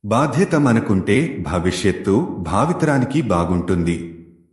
బాధ్యత మనకుంటే భవిష్యత్తు భావితరానికి బాగుంటుంది.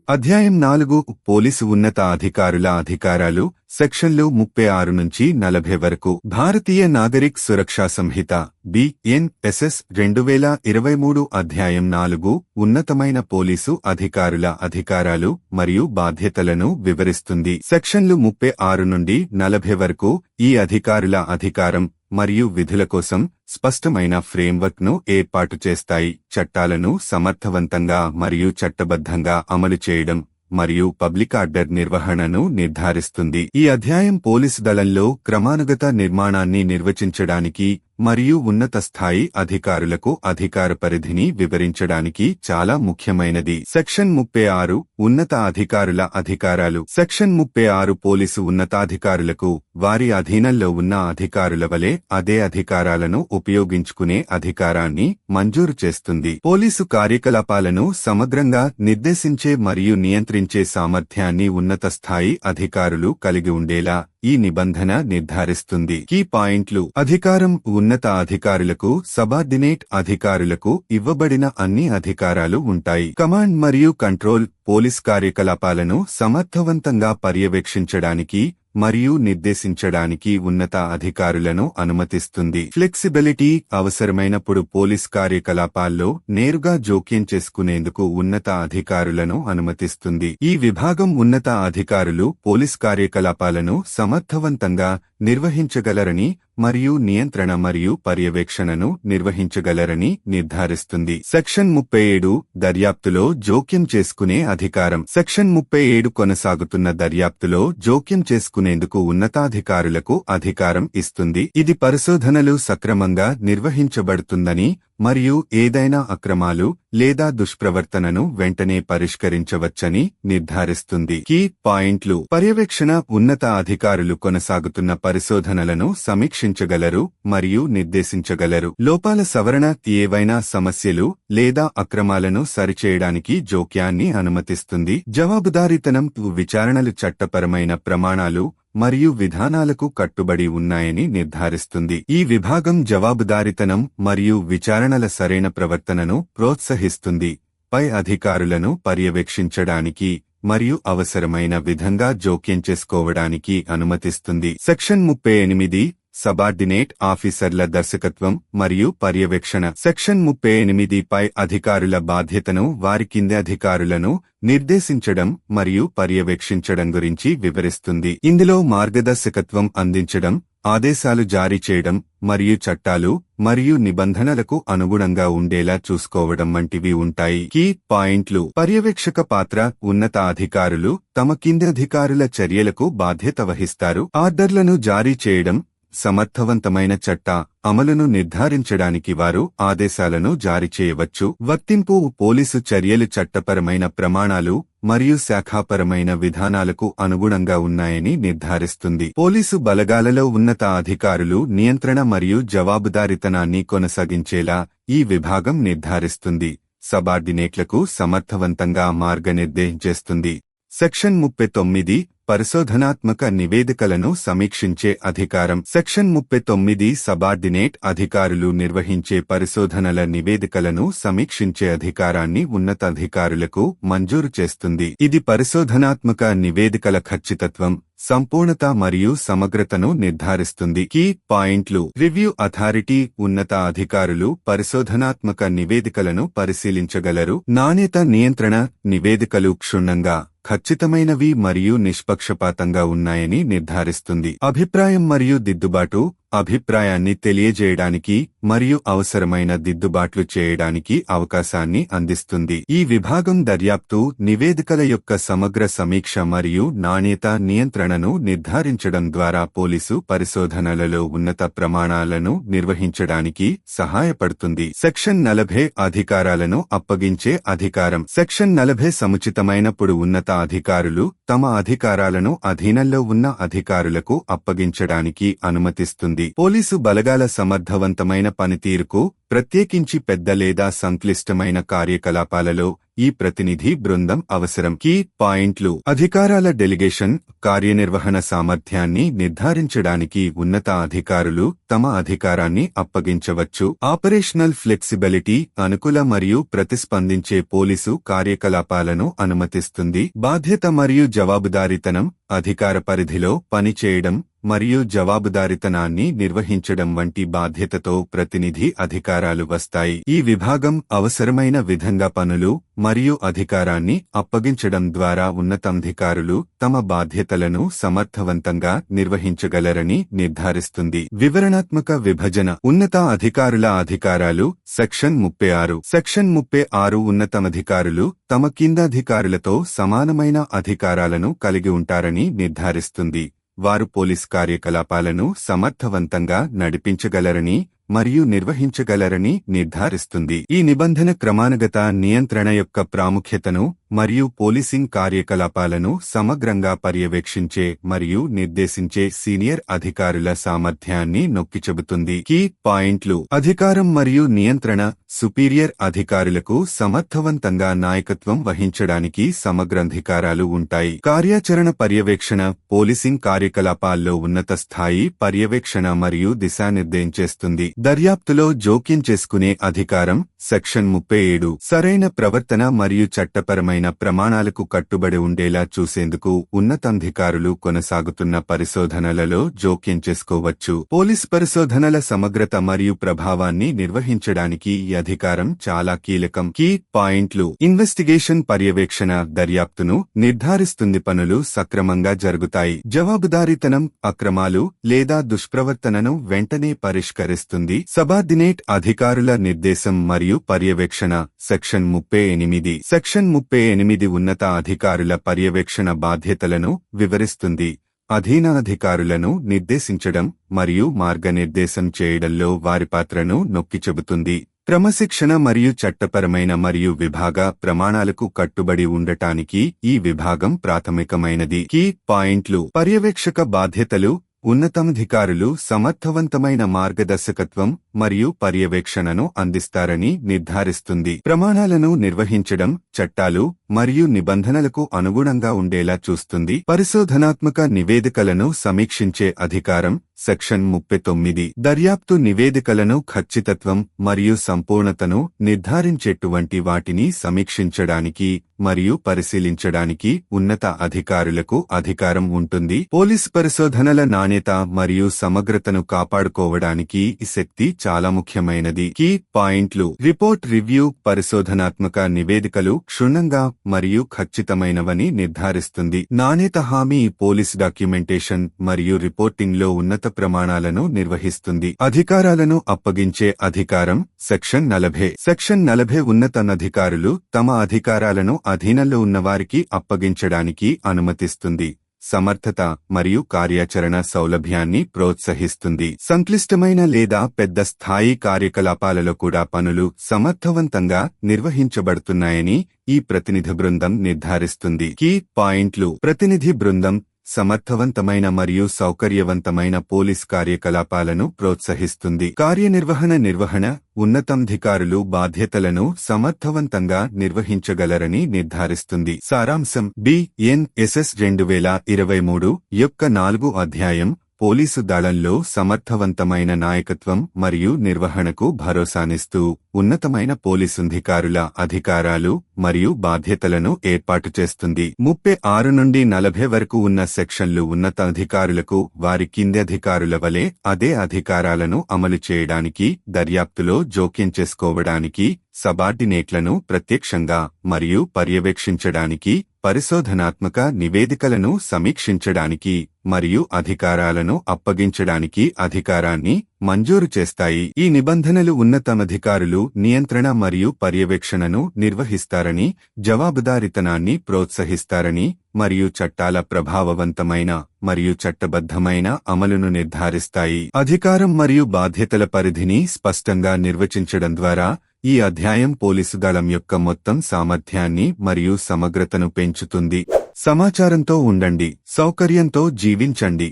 అధ్యాయం 4 పోలీసు ఉన్నత అధికారుల అధికారాలు సెక్షన్లు 36 నుంచి 40 వరకు. భారతీయ నాగరిక్ సురక్షా సంహిత BNSS 2023 అధ్యాయం 4 ఉన్నతమైన పోలీసు అధికారుల అధికారాలు మరియు బాధ్యతలను వివరిస్తుంది. సెక్షన్లు 36 నుండి 40 వరకు ఈ అధికారుల అధికారం మరియు విధుల కోసం స్పష్టమైన ఫ్రేమ్వర్క్ ను ఏర్పాటు చేస్తాయి. చట్టాలను సమర్థవంతంగా మరియు చట్టబద్ధంగా అమలు చేయడం మరియు పబ్లిక్ ఆర్డర్ నిర్వహణను నిర్ధారిస్తుంది. ఈ అధ్యాయం పోలీసు దళంలో క్రమానుగత నిర్మాణాన్ని నిర్వచించడానికి మరియు ఉన్నత స్థాయి అధికారులకు అధికార పరిధిని వివరించడానికి చాలా ముఖ్యమైనది. సెక్షన్ 36 ఉన్నత అధికారుల అధికారాలు. సెక్షన్ 36 పోలీసు ఉన్నతాధికారులకు వారి అధీనంలో ఉన్న అధికారుల వలె అదే అధికారాలను ఉపయోగించుకునే అధికారాన్ని మంజూరు చేస్తుంది. పోలీసు కార్యకలాపాలను సమగ్రంగా నిర్దేశించే మరియు నియంత్రించే సామర్థ్యాన్ని ఉన్నత స్థాయి అధికారులు కలిగి ఉండేలా ఈ నిబంధన నిర్ధారిస్తుంది. కీ పాయింట్లు. అధికారం. ఉన్నత అధికారులకు సబార్డినేట్ అధికారులకు ఇవ్వబడిన అన్ని అధికారాలు ఉంటాయి. కమాండ్ మరియు కంట్రోల్ పోలీస్ కార్యకలాపాలను సమర్థవంతంగా పర్యవేక్షించడానికి మరియు నిర్దేశించడానికి ఉన్నత అధికారులను అనుమతిస్తుంది. ఫ్లెక్సిబిలిటీ అవసరమైనప్పుడు పోలీస్ కార్యకలాపాల్లో నేరుగా జోక్యం చేసుకునేందుకు ఉన్నత అధికారులను అనుమతిస్తుంది. ఈ విభాగం ఉన్నత అధికారులు పోలీస్ కార్యకలాపాలను సమర్థవంతంగా నిర్వహించగలరని మరియు నియంత్రణ మరియు పర్యవేక్షణను నిర్వహించగలరని నిర్ధారిస్తుంది. సెక్షన్ 37 దర్యాప్తులో జోక్యం చేసుకునే అధికారం. సెక్షన్ 37 కొనసాగుతున్న దర్యాప్తులో జోక్యం చేసుకునేందుకు ఉన్నతాధికారులకు అధికారం ఇస్తుంది. ఇది పరిశోధనలు సక్రమంగా నిర్వహించబడుతుందని మరియు ఏదైనా అక్రమాలు లేదా దుష్ప్రవర్తనను వెంటనే పరిష్కరించవచ్చని నిర్ధారిస్తుంది. కీ పాయింట్లు. పర్యవేక్షణ. ఉన్నత అధికారులు కొనసాగుతున్న పరిశోధనలను సమీక్షించగలరు మరియు నిర్దేశించగలరు. లోపాల సవరణ. ఏవైనా సమస్యలు లేదా అక్రమాలను సరిచేయడానికి జోక్యాన్ని అనుమతిస్తుంది. జవాబుదారీతనం. విచారణలు చట్టపరమైన ప్రమాణాలు మరియు విధానాలకు కట్టుబడి ఉన్నాయని నిర్ధారిస్తుంది. ఈ విభాగం జవాబుదారీతనం మరియు విచారణల సరైన ప్రవర్తనను ప్రోత్సహిస్తుంది. పై అధికారులను పర్యవేక్షించడానికి మరియు అవసరమైన విధంగా జోక్యం చేసుకోవడానికి అనుమతిస్తుంది. సెక్షన్ 38 సబార్డినేట్ ఆఫీసర్ల దర్శకత్వం మరియు పర్యవేక్షణ. సెక్షన్ 38 పై అధికారుల బాధ్యతను వారి కింది అధికారులను నిర్దేశించడం మరియు పర్యవేక్షించడం గురించి వివరిస్తుంది. ఇందులో మార్గదర్శకత్వం అందించడం, ఆదేశాలు జారీ చేయడం మరియు చట్టాలు మరియు నిబంధనలకు అనుగుణంగా ఉండేలా చూసుకోవడం వంటివి ఉంటాయి. కీ పాయింట్లు. పర్యవేక్షక పాత్ర. ఉన్నత అధికారులు తమ కింది అధికారుల చర్యలకు బాధ్యత వహిస్తారు. ఆర్డర్లను జారీ చేయడం, సమర్థవంతమైన చట్ట అమలును నిర్ధారించడానికి వారు ఆదేశాలను జారీ చేయవచ్చు. వర్తింపు. పోలీసు చర్యలు చట్టపరమైన ప్రమాణాలు మరియు శాఖాపరమైన విధానాలకు అనుగుణంగా ఉన్నాయని నిర్ధారిస్తుంది. పోలీసు బలగాలలో ఉన్నత అధికారులు నియంత్రణ మరియు జవాబుదారీతనాన్ని కొనసాగించేలా ఈ విభాగం నిర్ధారిస్తుంది. సబార్డినేట్లకు సమర్థవంతంగా మార్గనిర్దేశం చేస్తుంది. సెక్షన్ 39 పరిశోధనాత్మక నివేదికలను సమీక్షించే అధికారం. సెక్షన్ 39 సబార్డినేట్ అధికారులు నిర్వహించే పరిశోధనల నివేదికలను సమీక్షించే అధికారాన్ని ఉన్నతాధికారులకు మంజూరు చేస్తుంది. ఇది పరిశోధనాత్మక నివేదికల ఖచ్చితత్వం, సంపూర్ణత మరియు సమగ్రతను నిర్ధారిస్తుంది. కీ పాయింట్లు. Review authority. ఉన్నత అధికారులు పరిశోధనాత్మక నివేదికలను పరిశీలించగలరు. నాణ్యత. నియంత్రణ. నివేదికలు క్షుణ్ణంగా, ఖచ్చితమైనవి మరియు నిష్పక్షపాతంగా ఉన్నాయని నిర్ధారిస్తుంది. అభిప్రాయం మరియు దిద్దుబాటు. అభిప్రాయాన్ని తెలియజేయడానికి మరియు అవసరమైన దిద్దుబాట్లు చేయడానికి అవకాశాన్ని అందిస్తుంది. ఈ విభాగం దర్యాప్తు నివేదికల యొక్క సమగ్ర సమీక్ష మరియు నాణ్యత నియంత్రణను నిర్ధారించడం ద్వారా పోలీసు పరిశోధనలలో ఉన్నత ప్రమాణాలను నిర్వహించడానికి సహాయపడుతుంది. సెక్షన్ 40 అధికారాలను అప్పగించే అధికారం. సెక్షన్ 40 సముచితమైనప్పుడు ఉన్నత అధికారులు తమ అధికారాలను అధీనంలో ఉన్న అధికారులకు అప్పగించడానికి అనుమతిస్తుంది. పోలీసు బలగాల సమర్థవంతమైన పనితీరుకు, ప్రత్యేకించి పెద్ద లేదా సంక్లిష్టమైన కార్యకలాపాలలో ఈ ప్రతినిధి బృందం అవసరం. కీ పాయింట్లు: అధికారాల డెలిగేషన్ కార్యనిర్వహణ సామర్థ్యాన్ని నిర్ధారించడానికి ఉన్నత అధికారులు తమ అధికారాన్ని అప్పగించవచ్చు. ఆపరేషనల్ ఫ్లెక్సిబిలిటీ అనుకూల మరియు ప్రతిస్పందించే పోలీసు కార్యకలాపాలను అనుమతిస్తుంది. బాధ్యత మరియు జవాబుదారీతనం అధికార పరిధిలో పనిచేయడం మరియు జవాబుదారీతనాన్ని నిర్వహించడం వంటి బాధ్యతతో ప్రతినిధి అధికారాలు వస్తాయి. ఈ విభాగం అవసరమైన విధంగా పనులు మరియు అధికారాన్ని అప్పగించడం ద్వారా ఉన్నతాధికారులు తమ బాధ్యతలను సమర్థవంతంగా నిర్వహించగలరని నిర్ధారిస్తుంది. వివరణాత్మక విభజన ఉన్నత అధికారుల అధికారాలు సెక్షన్ 36. సెక్షన్ 36 ఉన్నతాధికారులు తమ కిందాధికారులతో సమానమైన అధికారాలను కలిగి ఉంటారని నిర్ధారిస్తుంది. వారు పోలీస్ కార్యకలాపాలను సమర్థవంతంగా నడిపించగలరని మరియు నిర్వహించగలరని నిర్ధారిస్తుంది. ఈ నిబంధన క్రమానుగత నియంత్రణ యొక్క ప్రాముఖ్యతను మరియు పోలీసింగ్ కార్యకలాపాలను సమగ్రంగా పర్యవేక్షించే మరియు నిర్దేశించే సీనియర్ అధికారుల సామర్థ్యాన్ని నొక్కిచెబుతుంది. కీ పాయింట్లు: అధికారం మరియు నియంత్రణ సుపీరియర్ అధికారులకు సమర్థవంతంగా నాయకత్వం వహించడానికి సమగ్రాధికారాలు ఉంటాయి. కార్యాచరణ పర్యవేక్షణ పోలీసింగ్ కార్యకలాపాల్లో ఉన్నత స్థాయి పర్యవేక్షణ మరియు దిశానిర్దేశం చేస్తుంది. దర్యాప్తులో జోక్యం చేసుకునే అధికారం సెక్షన్ 37. సరైన ప్రవర్తన మరియు చట్టపరమైన ప్రమాణాలకు కట్టుబడి ఉండేలా చూసేందుకు ఉన్నతాధికారులు కొనసాగుతున్న పరిశోధనలలో జోక్యం చేసుకోవచ్చు. పోలీస్ పరిశోధనల సమగ్రత మరియు ప్రభావాన్ని నిర్వహించడానికి ఈ అధికారం చాలా కీలకం. కీ పాయింట్లు: ఇన్వెస్టిగేషన్ పర్యవేక్షణ దర్యాప్తును నిర్ధారిస్తుంది. పనులు సక్రమంగా జరుగుతాయి. జవాబుదారీతనం అక్రమాలు లేదా దుష్ప్రవర్తనను వెంటనే పరిష్కరిస్తుంది. సబార్డినేట్ అధికారుల నిర్దేశం మరియు పర్యవేక్షణ సెక్షన్ 38. సెక్షన్ 38 ఉన్నత అధికారుల పర్యవేక్షణ బాధ్యతలను వివరిస్తుంది. అధీనాధికారులను నిర్దేశించడం మరియు మార్గనిర్దేశం చేయడంలో వారి పాత్రను నొక్కిచెబుతుంది. క్రమశిక్షణ మరియు చట్టపరమైన మరియు విభాగ ప్రమాణాలకు కట్టుబడి ఉండటానికి ఈ విభాగం ప్రాథమికమైనది. కీ పాయింట్లు: పర్యవేక్షక బాధ్యతలు ఉన్నతాధికారులు సమర్థవంతమైన మార్గదర్శకత్వం మరియు పర్యవేక్షణను అందిస్తారని నిర్ధారిస్తుంది. ప్రమాణాలను నిర్వహించడం చట్టాలు మరియు నిబంధనలకు అనుగుణంగా ఉండేలా చూస్తుంది. పరిశోధనాత్మక నివేదికలను సమీక్షించే అధికారం సెక్షన్ 39. దర్యాప్తు నివేదికలను ఖచ్చితత్వం మరియు సంపూర్ణతను నిర్ధారించేటువంటి వాటిని సమీక్షించడానికి మరియు పరిశీలించడానికి ఉన్నత అధికారులకు అధికారం ఉంటుంది. పోలీస్ పరిశోధనల నాణ్యత మరియు సమగ్రతను కాపాడుకోవడానికి ఈ శక్తి చాలా ముఖ్యమైనది. కీ పాయింట్లు: రిపోర్ట్ రివ్యూ పరిశోధనాత్మక నివేదికలు క్షుణ్ణంగా మరియు ఖచ్చితమైనవని నిర్ధారిస్తుంది. నాణ్యత హామీ పోలీస్ డాక్యుమెంటేషన్ మరియు రిపోర్టింగ్లో ఉన్నత ప్రమాణాలను నిర్వహిస్తుంది. అధికారాలను అప్పగించే అధికారం సెక్షన్ 40. సెక్షన్ 40 ఉన్నతాధికారులు తమ అధికారాలను అధీనంలో ఉన్నవారికి అప్పగించడానికి అనుమతిస్తుంది. సమర్థత మరియు కార్యాచరణ సౌలభ్యాన్ని ప్రోత్సహిస్తుంది. సంక్లిష్టమైన లేదా పెద్ద స్థాయి కార్యకలాపాలలో కూడా పనులు సమర్థవంతంగా నిర్వహించబడుతున్నాయని ఈ ప్రతినిధి బృందం నిర్ధారిస్తుంది. కీ పాయింట్లు: ప్రతినిధి బృందం సమర్థవంతమైన మరియు సౌకర్యవంతమైన పోలీస్ కార్యకలాపాలను ప్రోత్సహిస్తుంది. నిర్వహణ ఉన్నతాధికారులు బాధ్యతలను సమర్థవంతంగా నిర్వహించగలరని నిర్ధారిస్తుంది. సారాంశం: BNSS 2023 యొక్క 4 అధ్యాయం పోలీసు దళంలో సమర్థవంతమైన నాయకత్వం మరియు నిర్వహణకు భరోసానిస్తూ ఉన్నతమైన పోలీసుధికారుల అధికారాలు మరియు బాధ్యతలను ఏర్పాటు చేస్తుంది. 36 నుండి 40 వరకు ఉన్న సెక్షన్లు ఉన్నతాధికారులకు వారి కింది అధికారుల వలె అదే అధికారాలను అమలు చేయడానికి, దర్యాప్తులో జోక్యం చేసుకోవడానికి, సబార్డినేట్లను ప్రత్యక్షంగా మరియు పర్యవేక్షించడానికి, పరిశోధనాత్మక నివేదికలను సమీక్షించడానికి మరియు అధికారాలను అప్పగించడానికి అధికారాన్ని మంజూరు చేస్తాయి. ఈ నిబంధనలు ఉన్నతాధికారులు నియంత్రణ మరియు పర్యవేక్షణను నిర్వహిస్తారని, జవాబుదారీతనాన్ని ప్రోత్సహిస్తారని మరియు చట్టాల ప్రభావవంతమైన మరియు చట్టబద్ధమైన అమలును నిర్ధారిస్తాయి. అధికారం మరియు బాధ్యతల పరిధిని స్పష్టంగా నిర్వచించడం ద్వారా ఈ అధ్యాయం పోలీసు దళం యొక్క మొత్తం సామర్థ్యాన్ని మరియు సమగ్రతను పెంచుతుంది. సమాచారంతో ఉండండి, సౌకర్యంతో జీవించండి.